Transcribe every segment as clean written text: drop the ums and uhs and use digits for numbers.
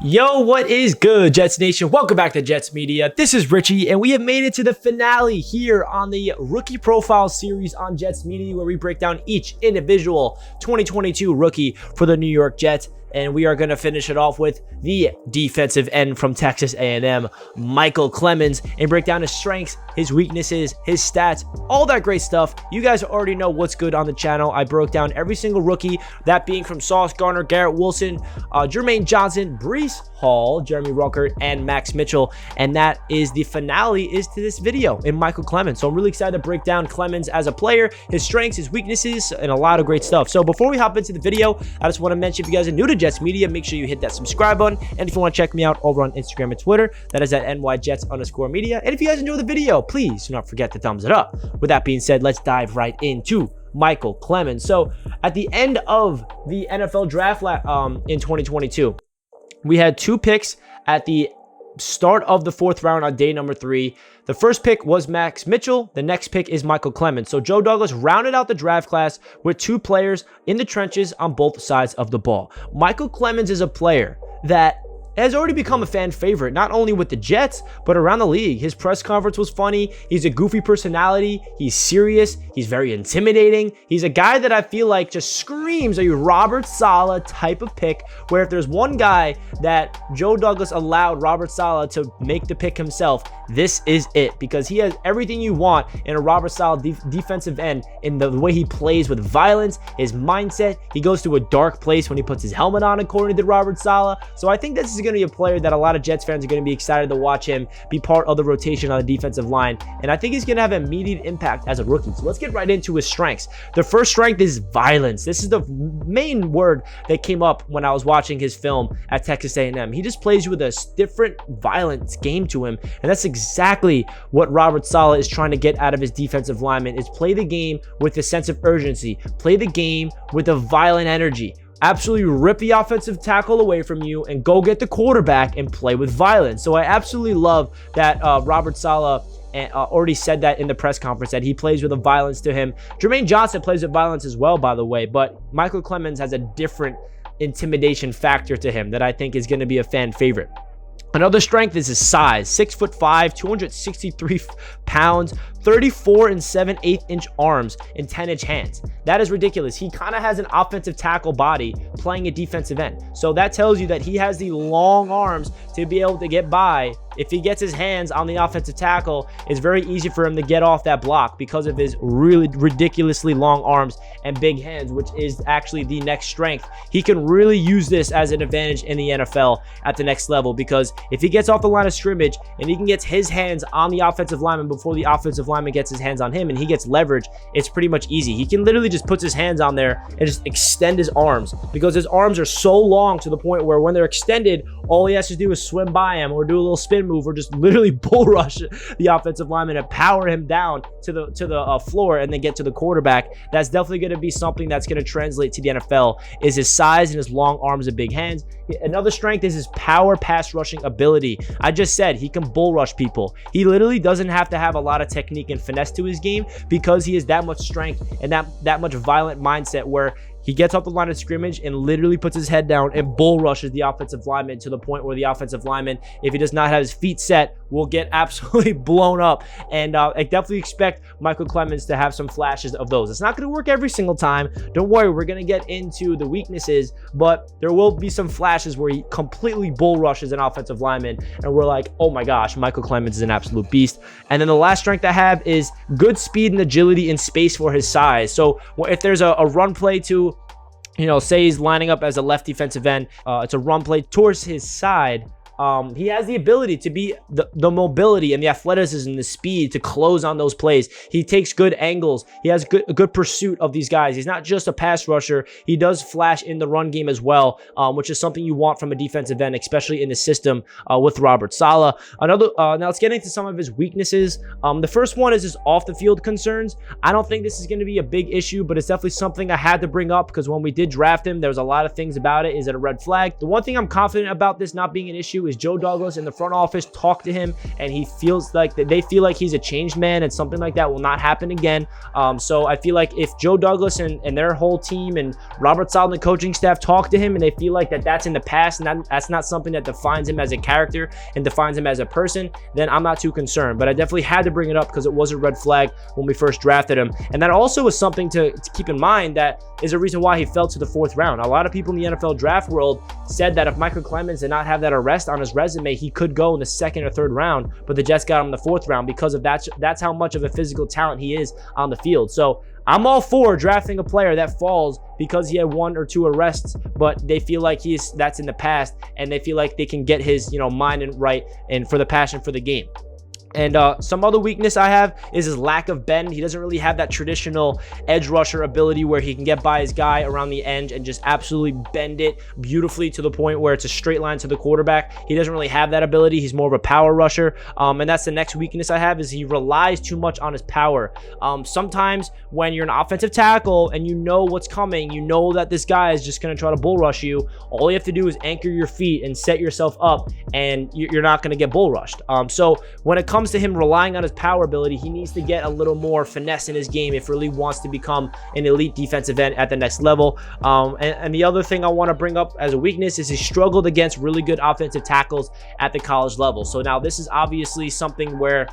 Yo, what is good, Jets Nation? Welcome back to Jets Media. This is Richie, and we have made it to the finale here on the Rookie Profile series on Jets Media, where we break down each individual 2022 rookie for the New York Jets. And we are going to finish it off with the defensive end from Texas A&M, Michael Clemons, and break down his strengths, his weaknesses, his stats, all that great stuff. You guys already know what's good on the channel. I broke down every single rookie, that being from Sauce Gardner, Garrett Wilson, Jermaine Johnson, Breece Hall, Jeremy Ruckert, and Max Mitchell. And that is the finale is to this video in Michael Clemons. So I'm really excited to break down Clemons as a player, his strengths, his weaknesses, and a lot of great stuff. So before we hop into the video, I just want to mention, if you guys are new to Jets Media, make sure you hit that subscribe button. And if you want to check me out over on Instagram and Twitter, that is at nyjets_media. And if you guys enjoy the video, please do not forget to thumbs it up. With that being said, let's dive right into Michael Clemons. So at the end of the NFL draft in 2022, we had two picks at the start of the fourth round on day number 3. The first pick was Max Mitchell. The next pick is Michael Clemons. So Joe Douglas rounded out the draft class with two players in the trenches on both sides of the ball. Michael Clemons is a player that has already become a fan favorite, not only with the Jets, but around the league. His press conference was funny. He's a goofy personality. He's serious. He's very intimidating. He's a guy that I feel like just screams a Robert Saleh type of pick, where if there's one guy that Joe Douglas allowed Robert Saleh to make the pick himself, this is it, because he has everything you want in a Robert Saleh defensive end, in the way he plays with violence, his mindset. He goes to a dark place when he puts his helmet on, according to Robert Saleh. So I think this is going to be a player that a lot of Jets fans are going to be excited to watch him be part of the rotation on the defensive line. And I think he's going to have an immediate impact as a rookie. So let's get right into his strengths. The first strength is violence. This is the main word that came up when I was watching his film at Texas A&M. He just plays with a different violence game to him. And that's exactly what Robert Saleh is trying to get out of his defensive lineman, is play the game with a sense of urgency, play the game with a violent energy. Absolutely rip the offensive tackle away from you and go get the quarterback and play with violence. So I absolutely love that Robert Saleh already said that in the press conference, that he plays with a violence to him. Jermaine Johnson plays with violence as well, by the way, but Michael Clemons has a different intimidation factor to him that I think is going to be a fan favorite. Another strength is his size. 6'5", 263 pounds, 34 7/8 inch arms, and 10-inch hands. That is ridiculous. He kind of has an offensive tackle body playing a defensive end. So that tells you that he has the long arms to be able to get by. If he gets his hands on the offensive tackle, it's very easy for him to get off that block because of his really ridiculously long arms and big hands, which is actually the next strength. He can really use this as an advantage in the NFL at the next level, because if he gets off the line of scrimmage and he can get his hands on the offensive lineman before the offensive lineman gets his hands on him and he gets leverage, it's pretty much easy. He can literally just put his hands on there and just extend his arms, because his arms are so long to the point where when they're extended, all he has to do is swim by him or do a little spin move or just literally bull rush the offensive lineman and power him down to the floor and then get to the quarterback. That's definitely going to be something that's going to translate to the NFL, is his size and his long arms and big hands. Another strength is his power pass rushing ability. I just said he can bull rush people. He literally doesn't have to have a lot of technique and finesse to his game, because he has that much strength and that much violent mindset, where he gets off the line of scrimmage and literally puts his head down and bull rushes the offensive lineman, to the point where the offensive lineman, if he does not have his feet set, will get absolutely blown up. And I definitely expect Michael Clemons to have some flashes of those. It's not going to work every single time. Don't worry, we're going to get into the weaknesses, but there will be some flashes where he completely bull rushes an offensive lineman, and we're like, oh my gosh, Michael Clemons is an absolute beast. And then the last strength I have is good speed and agility in space for his size. So if there's a run play to, say he's lining up as a left defensive end, it's a run play towards his side, He has the ability to be the mobility and the athleticism, the speed to close on those plays. He takes good angles. He has a good pursuit of these guys. He's not just a pass rusher. He does flash in the run game as well, which is something you want from a defensive end, especially in the system with Robert Saleh. Now let's get into some of his weaknesses. The first one is his off the field concerns. I don't think this is going to be a big issue, but it's definitely something I had to bring up because when we did draft him, there was a lot of things about it. Is it a red flag? The one thing I'm confident about this not being an issue is Joe Douglas and the front office talk to him, and he feels like that they feel like he's a changed man, and something like that will not happen again. So I feel like if Joe Douglas and their whole team and Robert Saleh and the coaching staff talk to him and they feel like that's in the past and that's not something that defines him as a character and defines him as a person, then I'm not too concerned. But I definitely had to bring it up because it was a red flag when we first drafted him. And that also was something to keep in mind. That is a reason why he fell to the 4th round. A lot of people in the NFL draft world said that if Michael Clemons did not have that arrest on his resume, he could go in the 2nd or 3rd round, but the Jets got him in the 4th round because of that's how much of a physical talent he is on the field. So I'm all for drafting a player that falls because he had 1 or 2 arrests, but they feel like that's in the past, and they feel like they can get his mind and right and for the passion for the game. And some other weakness I have is his lack of bend. He doesn't really have that traditional edge rusher ability where he can get by his guy around the edge and just absolutely bend it beautifully to the point where it's a straight line to the quarterback. He doesn't really have that ability. He's more of a power rusher. And that's the next weakness I have, is he relies too much on his power. Sometimes when you're an offensive tackle and you know what's coming, you know that this guy is just going to try to bull rush you, all you have to do is anchor your feet and set yourself up, and you're not going to get bull rushed. So when it comes to him relying on his power ability, he needs to get a little more finesse in his game if really wants to become an elite defensive end at the next level. And the other thing I want to bring up as a weakness is he struggled against really good offensive tackles at the college level. So now this is obviously something where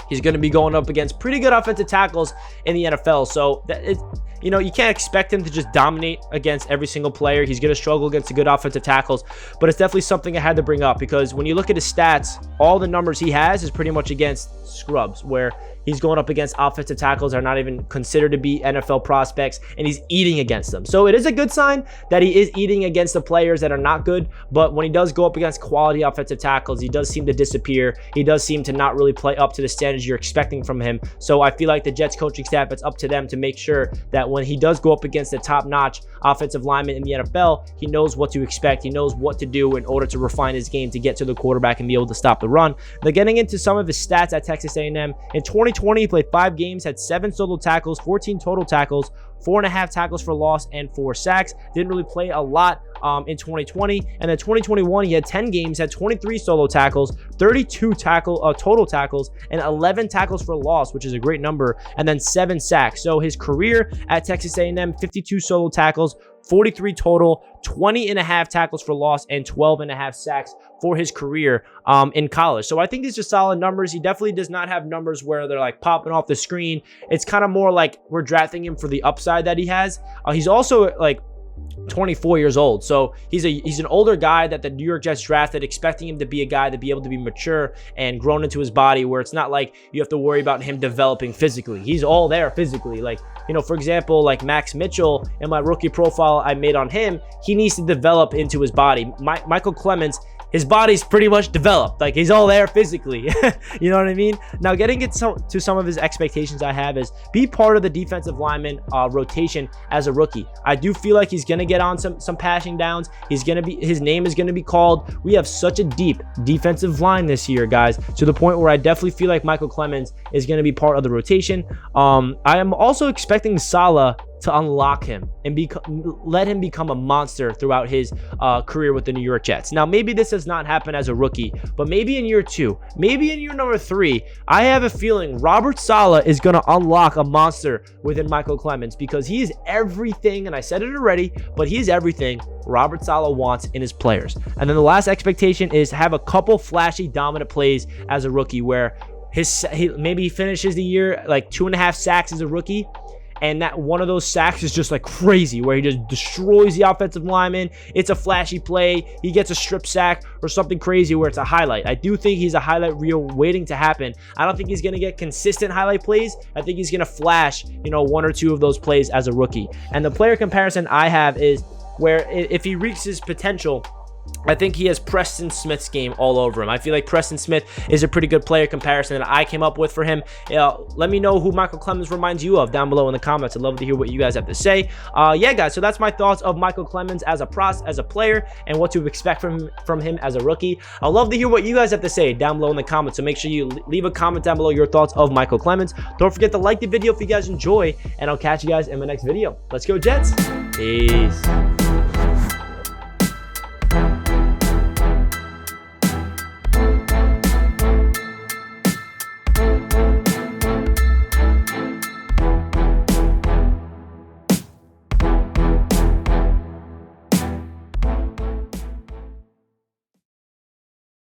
he's going to be going up against pretty good offensive tackles in the NFL. So you can't expect him to just dominate against every single player. He's going to struggle against the good offensive tackles, but it's definitely something I had to bring up because when you look at his stats, all the numbers he has is pretty much against scrubs, where he's going up against offensive tackles that are not even considered to be NFL prospects, and he's eating against them. So it is a good sign that he is eating against the players that are not good, but when he does go up against quality offensive tackles, he does seem to disappear. He does seem to not really play up to the standards you're expecting from him. So I feel like the Jets coaching staff, it's up to them to make sure that when he does go up against the top-notch offensive lineman in the NFL, he knows what to expect. He knows what to do in order to refine his game to get to the quarterback and be able to stop the run. Now, getting into some of his stats at Texas A&M, in 2020, he played 5 games, had 7 solo tackles, 14 total tackles, 4.5 tackles for loss, and 4 sacks. Didn't really play a lot in 2020. And then 2021, he had 10 games, had 23 solo tackles, 32 total tackles, and 11 tackles for loss, which is a great number, and then 7 sacks. So his career at Texas A&M, 52 solo tackles, 43 total, 20.5 tackles for loss, and 12.5 sacks for his career in college. So I think these are solid numbers. He definitely does not have numbers where they're like popping off the screen. It's kind of more like we're drafting him for the upside that he has. He's also like 24 years old, so he's an older guy that the New York Jets drafted, expecting him to be a guy to be able to be mature and grown into his body, where it's not like you have to worry about him developing physically. He's all there physically. Like, for example, like Max Mitchell, in my rookie profile I made on him, he needs to develop into his body. Michael Clemons, his body's pretty much developed. Like, he's all there physically. You know what I mean? Now, getting to some of his expectations I have is be part of the defensive lineman rotation as a rookie. I do feel like he's going to get on some passing downs. His name is going to be called. We have such a deep defensive line this year, guys, to the point where I definitely feel like Michael Clemons is going to be part of the rotation. I am also expecting Saleh to unlock him and let him become a monster throughout his career with the New York Jets. Now, maybe this does not happen as a rookie, but maybe in year 2, maybe in year number 3, I have a feeling Robert Saleh is going to unlock a monster within Michael Clemons, because he is everything, and I said it already, but he is everything Robert Saleh wants in his players. And then the last expectation is have a couple flashy, dominant plays as a rookie, where maybe he finishes the year like 2.5 sacks as a rookie, and that one of those sacks is just like crazy, where he just destroys the offensive lineman. It's a flashy play. He gets a strip sack or something crazy where it's a highlight. I do think he's a highlight reel waiting to happen. I don't think he's going to get consistent highlight plays. I think he's going to flash, 1 or 2 of those plays as a rookie. And the player comparison I have is where if he reaches his potential, I think he has Preston Smith's game all over him. I feel like Preston Smith is a pretty good player comparison that I came up with for him. Let me know who Michael Clemons reminds you of down below in the comments. I'd love to hear what you guys have to say. Yeah, guys, so that's my thoughts of Michael Clemons as a player and what to expect from him as a rookie. I'd love to hear what you guys have to say down below in the comments, so make sure you leave a comment down below your thoughts of Michael Clemons. Don't forget to like the video if you guys enjoy, and I'll catch you guys in my next video. Let's go, Jets. Peace.